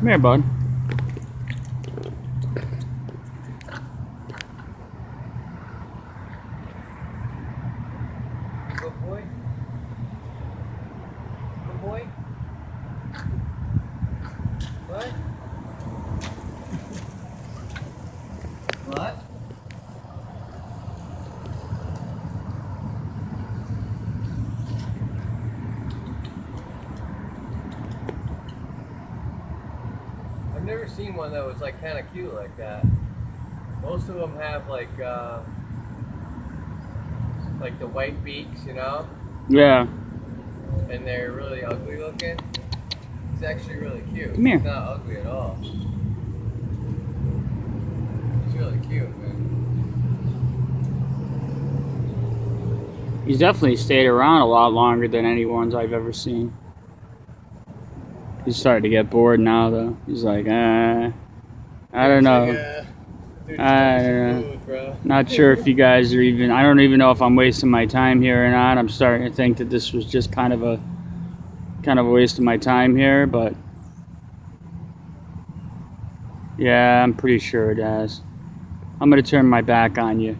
Come here, bud. Good boy. Good boy. What? What? I've never seen one that was like kind of cute like that. Most of them have like the white beaks, you know? Yeah. And they're really ugly looking. He's actually really cute. Come here. He's not ugly at all. He's really cute, man. He's definitely stayed around a lot longer than any ones I've ever seen. He's starting to get bored now, though. He's like, I don't know. Dude, I don't know. food, bro. Not sure if you guys are even. I don't even know if I'm wasting my time here or not. I'm starting to think that this was just kind of a waste of my time here, but yeah, I'm pretty sure it has. I'm gonna turn my back on you.